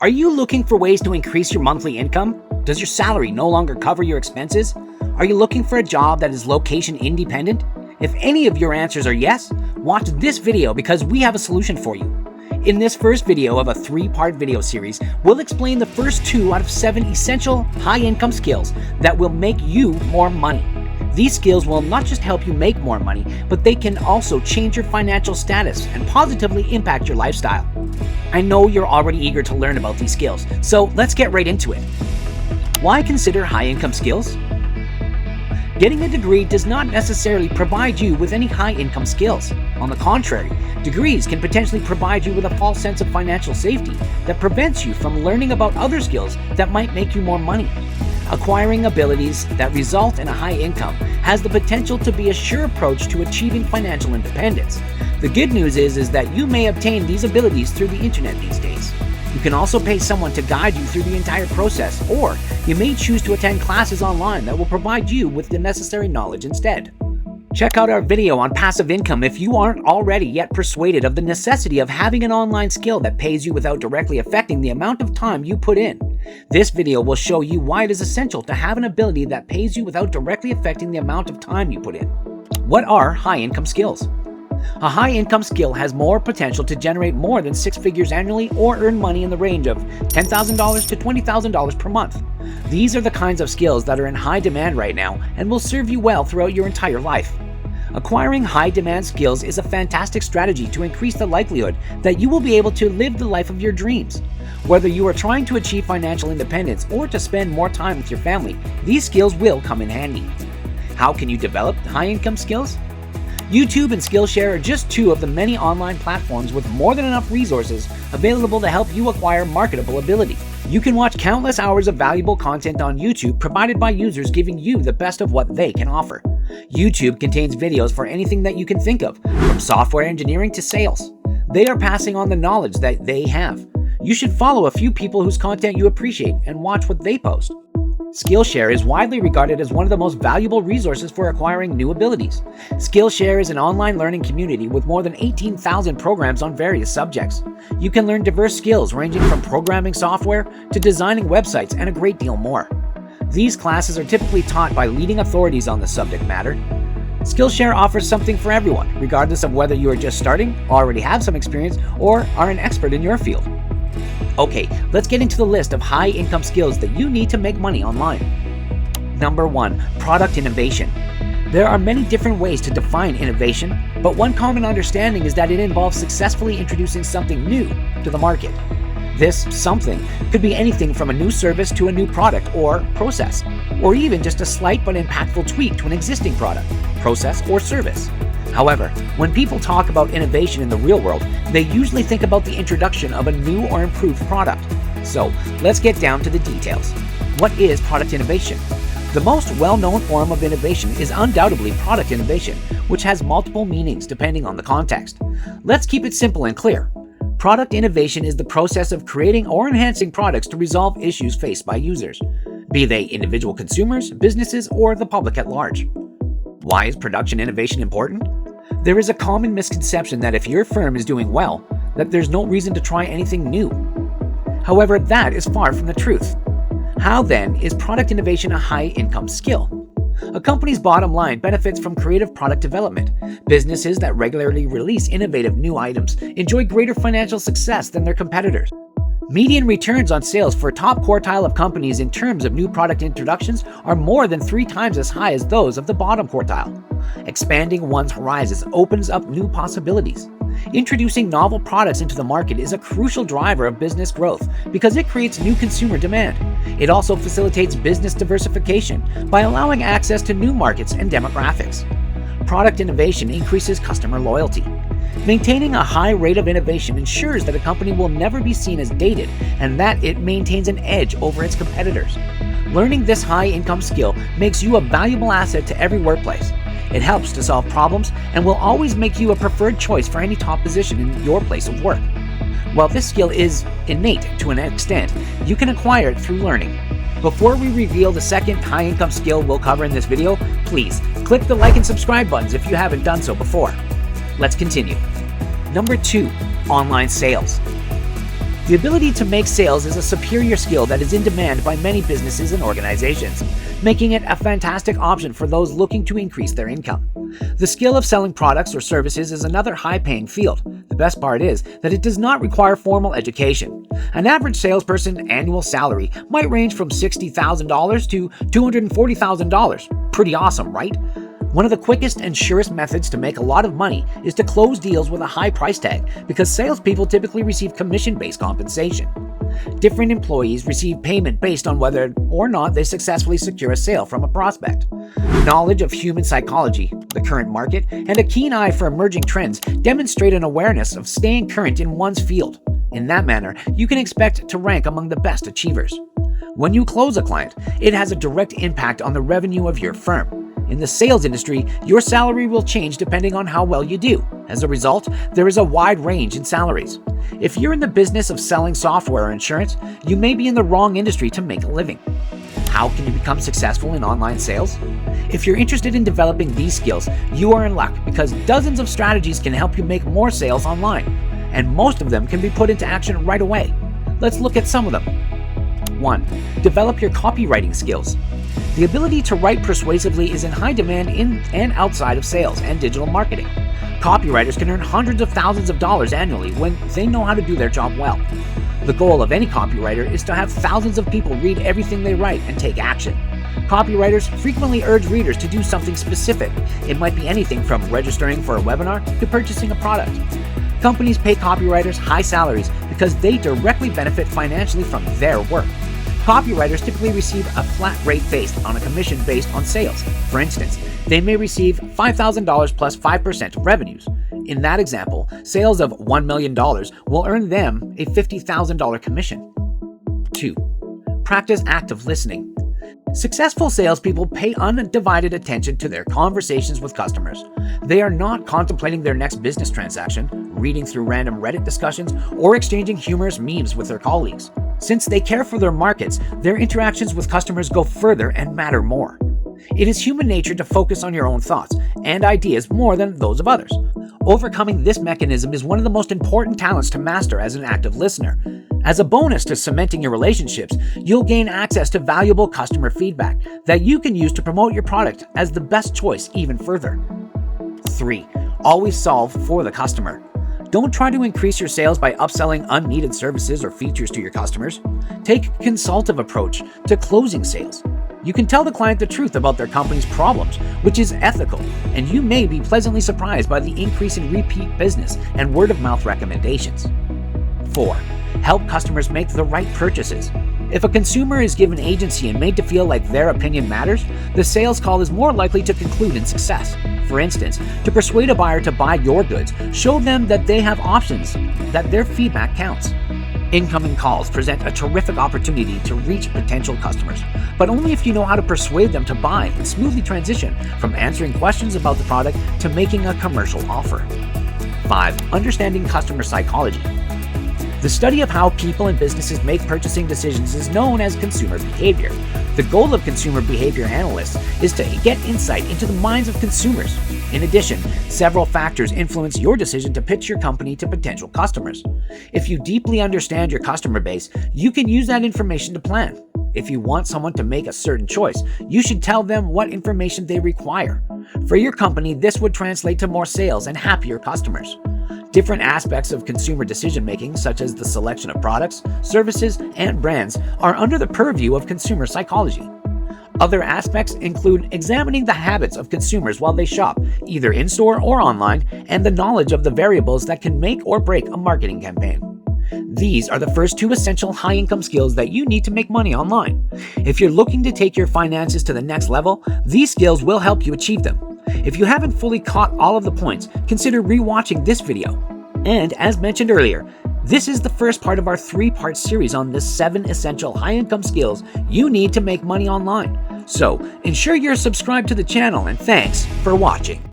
Are you looking for ways to increase your monthly income? Does your salary no longer cover your expenses? Are you looking for a job that is location independent? If any of your answers are yes, watch this video because we have a solution for you. In this first video of a 3-part video series, we'll explain the first 2 out of 7 essential high-income skills that will make you more money. These skills will not just help you make more money, but they can also change your financial status and positively impact your lifestyle. I know you're already eager to learn about these skills, so let's get right into it. Why consider high-income skills? Getting a degree does not necessarily provide you with any high-income skills. On the contrary, degrees can potentially provide you with a false sense of financial safety that prevents you from learning about other skills that might make you more money. Acquiring abilities that result in a high income has the potential to be a sure approach to achieving financial independence. The good news is that you may obtain these abilities through the internet these days. You can also pay someone to guide you through the entire process, or you may choose to attend classes online that will provide you with the necessary knowledge instead. Check out our video on passive income if you aren't already yet persuaded of the necessity of having an online skill that pays you without directly affecting the amount of time you put in. This video will show you why it is essential to have an ability that pays you without directly affecting the amount of time you put in. What are high-income skills? A high-income skill has more potential to generate more than 6 figures annually or earn money in the range of $10,000 to $20,000 per month. These are the kinds of skills that are in high demand right now and will serve you well throughout your entire life. Acquiring high-demand skills is a fantastic strategy to increase the likelihood that you will be able to live the life of your dreams. Whether you are trying to achieve financial independence or to spend more time with your family, these skills will come in handy. How can you develop high-income skills? YouTube and Skillshare are just 2 of the many online platforms with more than enough resources available to help you acquire marketable ability. You can watch countless hours of valuable content on YouTube provided by users giving you the best of what they can offer. YouTube contains videos for anything that you can think of, from software engineering to sales. They are passing on the knowledge that they have. You should follow a few people whose content you appreciate and watch what they post. Skillshare is widely regarded as one of the most valuable resources for acquiring new abilities. Skillshare is an online learning community with more than 18,000 programs on various subjects. You can learn diverse skills ranging from programming software to designing websites and a great deal more. These classes are typically taught by leading authorities on the subject matter. Skillshare offers something for everyone, regardless of whether you are just starting, already have some experience, or are an expert in your field. Okay, let's get into the list of high-income skills that you need to make money online. Number 1, product innovation. There are many different ways to define innovation, but one common understanding is that it involves successfully introducing something new to the market. This something could be anything from a new service to a new product or process, or even just a slight but impactful tweak to an existing product, process, or service. However, when people talk about innovation in the real world, they usually think about the introduction of a new or improved product. So, let's get down to the details. What is product innovation? The most well-known form of innovation is undoubtedly product innovation, which has multiple meanings depending on the context. Let's keep it simple and clear. Product innovation is the process of creating or enhancing products to resolve issues faced by users, be they individual consumers, businesses, or the public at large. Why is production innovation important? There is a common misconception that if your firm is doing well, that there's no reason to try anything new. However, that is far from the truth. How then is product innovation a high-income skill? A company's bottom line benefits from creative product development. Businesses that regularly release innovative new items enjoy greater financial success than their competitors. Median returns on sales for top quartile of companies in terms of new product introductions are more than 3 times as high as those of the bottom quartile. Expanding one's horizons opens up new possibilities. Introducing novel products into the market is a crucial driver of business growth because it creates new consumer demand. It also facilitates business diversification by allowing access to new markets and demographics. Product innovation increases customer loyalty. Maintaining a high rate of innovation ensures that a company will never be seen as dated and that it maintains an edge over its competitors. Learning this high-income skill makes you a valuable asset to every workplace. It helps to solve problems and will always make you a preferred choice for any top position in your place of work. While this skill is innate to an extent, you can acquire it through learning. Before we reveal the second high-income skill we'll cover in this video, please click the like and subscribe buttons if you haven't done so before. Let's continue. Number 2, online sales. The ability to make sales is a superior skill that is in demand by many businesses and organizations, making it a fantastic option for those looking to increase their income. The skill of selling products or services is another high-paying field. The best part is that it does not require formal education. An average salesperson's annual salary might range from $60,000 to $240,000. Pretty awesome, right? One of the quickest and surest methods to make a lot of money is to close deals with a high price tag, because salespeople typically receive commission-based compensation. Different employees receive payment based on whether or not they successfully secure a sale from a prospect. Knowledge of human psychology, the current market, and a keen eye for emerging trends demonstrate an awareness of staying current in one's field. In that manner, you can expect to rank among the best achievers. When you close a client, it has a direct impact on the revenue of your firm. In the sales industry, your salary will change depending on how well you do. As a result, there is a wide range in salaries. If you're in the business of selling software or insurance, you may be in the wrong industry to make a living. How can you become successful in online sales? If you're interested in developing these skills, you are in luck, because dozens of strategies can help you make more sales online, and most of them can be put into action right away. Let's look at some of them. 1. Develop your copywriting skills. The ability to write persuasively is in high demand in and outside of sales and digital marketing. Copywriters can earn hundreds of thousands of dollars annually when they know how to do their job well. The goal of any copywriter is to have thousands of people read everything they write and take action. Copywriters frequently urge readers to do something specific. It might be anything from registering for a webinar to purchasing a product. Companies pay copywriters high salaries because they directly benefit financially from their work. Copywriters typically receive a flat rate based on a commission based on sales. For instance, they may receive $5,000 plus 5% of revenues. In that example, sales of $1 million will earn them a $50,000 commission. 2. Practice active listening. Successful salespeople pay undivided attention to their conversations with customers. They are not contemplating their next business transaction, reading through random Reddit discussions, or exchanging humorous memes with their colleagues. Since they care for their markets, their interactions with customers go further and matter more. It is human nature to focus on your own thoughts and ideas more than those of others. Overcoming this mechanism is one of the most important talents to master as an active listener. As a bonus to cementing your relationships, you'll gain access to valuable customer feedback that you can use to promote your product as the best choice even further. 3. Always solve for the customer. Don't try to increase your sales by upselling unneeded services or features to your customers. Take a consultative approach to closing sales. You can tell the client the truth about their company's problems, which is ethical, and you may be pleasantly surprised by the increase in repeat business and word-of-mouth recommendations. 4. Help customers make the right purchases. If a consumer is given agency and made to feel like their opinion matters, the sales call is more likely to conclude in success. For instance, to persuade a buyer to buy your goods, show them that they have options, that their feedback counts. Incoming calls present a terrific opportunity to reach potential customers, but only if you know how to persuade them to buy and smoothly transition from answering questions about the product to making a commercial offer. 5. Understanding customer psychology. The study of how people and businesses make purchasing decisions is known as consumer behavior. The goal of consumer behavior analysts is to get insight into the minds of consumers. In addition, several factors influence your decision to pitch your company to potential customers. If you deeply understand your customer base, you can use that information to plan. If you want someone to make a certain choice, you should tell them what information they require. For your company, this would translate to more sales and happier customers. Different aspects of consumer decision-making, such as the selection of products, services, and brands, are under the purview of consumer psychology. Other aspects include examining the habits of consumers while they shop, either in-store or online, and the knowledge of the variables that can make or break a marketing campaign. These are the first 2 essential high-income skills that you need to make money online. If you're looking to take your finances to the next level, these skills will help you achieve them. If you haven't fully caught all of the points, consider rewatching this video. And as mentioned earlier, this is the first part of our 3-part series on the 7 essential high-income skills you need to make money online. So ensure you're subscribed to the channel, and thanks for watching.